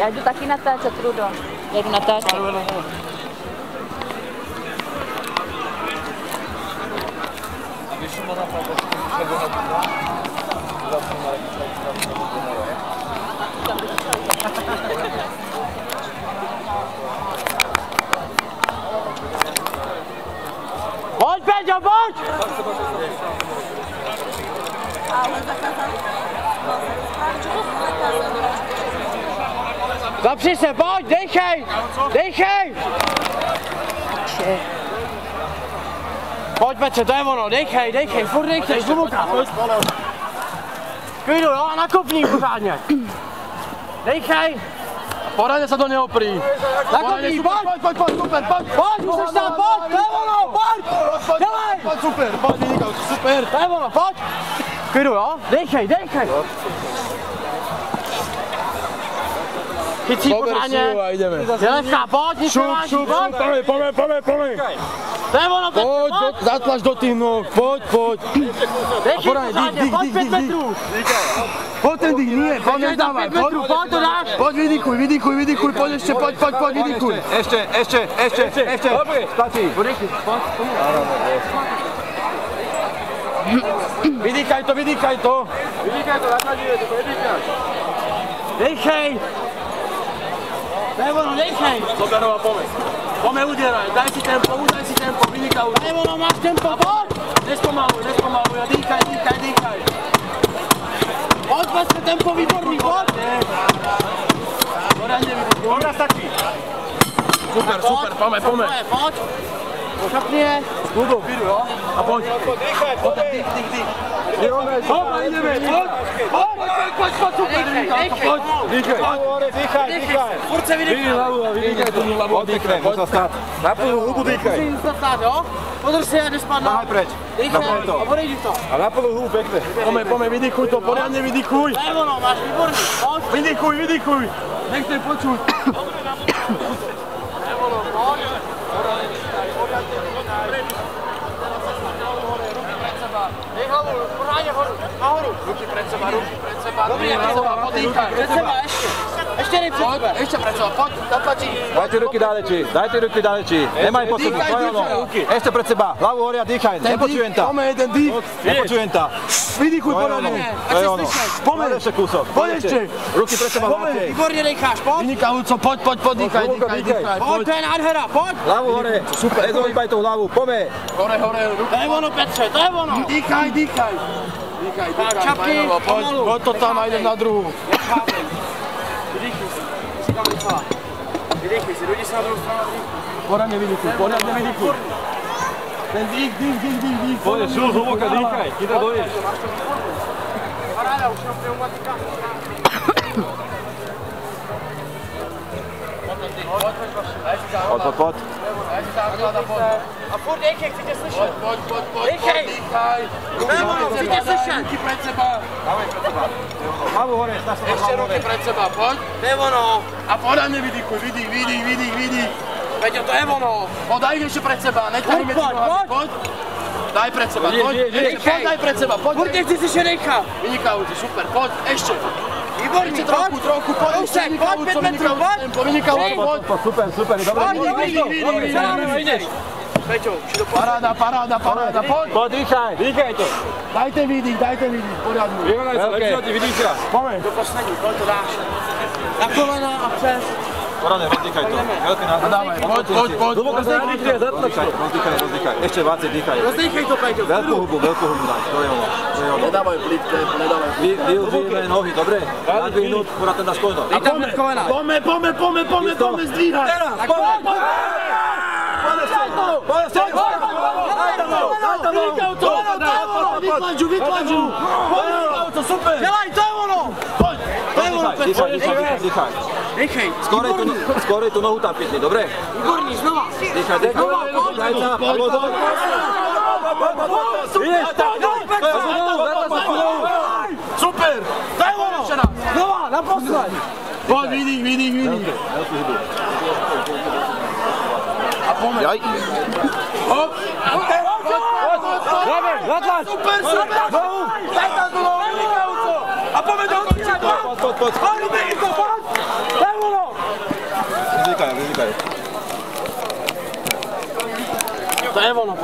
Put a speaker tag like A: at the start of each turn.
A: Já jdu taky natáčet, Trudo. Já jdu natáčet.
B: Pojď, Peťo, pojď! Zapři se, pojď, dejchej! Dejchej! Pojď, Petře, to je ono, dejchej, furt dejchej, zlubuka. Klidu, jo, a nakopní pořádně. Dejchej! Poradě se do něho prý. Nakopní, pojď, super, pojď, musíš tam, pojď, to je ono, pojď! Dělej!
C: Pojď, super, pojď, super.
B: To je ono, pojď! Klidu, jo, dejchej! Chytří pořádně. Dělevka, pojď, nic nemáš, pojď!
C: Pomeň.
B: To je ono, Petře,
C: Pojď, zatlač do těch noh, pojď.
B: Dejchej pořádně, pojď 5 metrů.
C: Pojď ten dých, nie, pojď, nezdávaj,
B: pojď, to dáš.
C: Pojď, vydýchuj, pojď ještě, pojď, vydýchuj. Ještě.
D: Dobrý, stačí.
C: Vydýchaj to.
D: Vydýchaj to, zakladíme, to vydýchaj.
B: Dejchej. To je ono, dejchej.
D: Soberova, pomeň udělaj, daj si tempo, vydýchaj.
B: To je ono, máš tempo, pojď.
D: Nespomaluj, a dýchaj.
B: Pojď, Petře, tempo výborný, pojď.
D: Dobra, stačí. Super, pomeň.
B: Pojď. Šapni je.
D: Klubu, vyjdu, jo? A pojď. Dýchaj, dých. Dobra, jdeme, pojď, super, dýchaj.
B: Furt se
D: Vydýchaj tu hlavu a dýchaj, můžu stát. Na plnou hubu dýchaj.
B: Musím se stát, jo? Podrž se a nespadne.
D: Dávaj preč.
B: Dýchaj a podejdi to.
D: A na plnou hubu pekne. Pomeň, vydýchuj to, poriadne vydýchuj.
B: To je ono, máš výborný, pojď.
D: Vydýchuj. Nechte počuť.
B: Dej hlavu, pořádně nahoru.
D: Ruky před seba.
B: Dobrý, před seba, podýchaj. Před seba, ještě nej před seba.
C: Ještě před seba, pojď, zatlačí.
D: Dajte ruky dalečí. Nemaj po sebe, to je ono. Ešte pred seba, hlavu hore a dýchaj. Nepočujem ta.
C: Pomeň, ten dých.
D: Nepočujem ta.
C: Vydýchuj poradně.
D: To je ono. Pomeň ešte kúsok.
C: Pojď ještě.
D: Ruky před seba máte.
B: Výborně dejcháš, pojď.
C: Vynikajúco, pojď, dýchaj.
B: Pojď, to je nádhera, pojď.
D: Hlavu hore. Super. Nezohýbaj tú hlavu, pomeň.
C: Hore,
B: To je ono, Petře, to je ono.
C: dýchaj.
B: Čapky, pomalu.
C: Pojď to tam a jdem na druhou.
B: Vydýchuj si, říkám rychlá. Vydýchuj si, dojdi se na druhou stranu.
C: Poradně vydýchuj. Ten dých.
D: Pojď, šul zhlboka, dýchaj. Chytaj dojdeš.
B: Paráda, už na pneumatika.
D: Pojď.
B: A furt dejchej, chci tě slyšet.
C: Pojď,
B: Dejchej.
C: dýchaj.
B: Chci tě slyšet.
C: Ruky před seba.
D: Hlavu hore, snaž sa
C: Ještě
D: hlavu
C: ruky
D: hore.
C: před seba, pojď.
B: To je ono.
C: A poradně vydýchuj, vydých.
B: Peťo, to je ono.
C: Daj ještě před seba, neťahni mezi nohami, pojď. Daj před seba, pojď. Daj před seba, pojď.
B: Furt tě chci slyšet dejcha.
C: Vynikajúci, super, pojď, ještě.
B: Výborný,
C: Ještě trochu, pojď, ještě
B: pojď, 5 metrů,
C: vynikajúci, pojď.
D: Super, dobré.
C: Vidíš. Peťo, paráda, pojď.
D: Pojď, dýchaj to.
C: Dajte výdych, pořádně.
D: Vyrovnaj sa, lepšie ti, vydýchaj.
C: Pomeň.
B: Do poslední, pojď to dáš. Na kolena a přes.
D: Poradne, dýchaj to. Veľký názor.
C: Dávaj, pojď.
D: Hluboko sa dýchaj, zatlač to. Rozdýchaj. Ešte 20, dýchaj.
B: Rozdejchej to, Peťo.
D: Veľkú hubu daj, to je ono.
C: Nedávaj plík, nedávaj.
D: Využijeme nohy, dobre? Na 2 minút, poradne na skojno.
B: Dej tam před kolena.
C: Pomeň, zdvíhaj.
B: Tak pojď.
C: Vytlaču. To super.
B: Dělaj, to je ono.
C: Pojď. To je ono,
D: Dýchaj.
B: Dejchej.
D: Skorej tú nohu tam pitni, dobre?
B: Výborný, znova.
D: Dýchaj.
C: Super.
B: To je ono. Znova, naposled.
C: Pojď, vidíš. A pomeň. Hop.
D: Zatlač.
C: Super. Daj tam tu nohu. A pomeň do končí.
D: Pojď.
C: Pojď.
B: To je ono!
D: Vyzýkaj.
B: To je ono.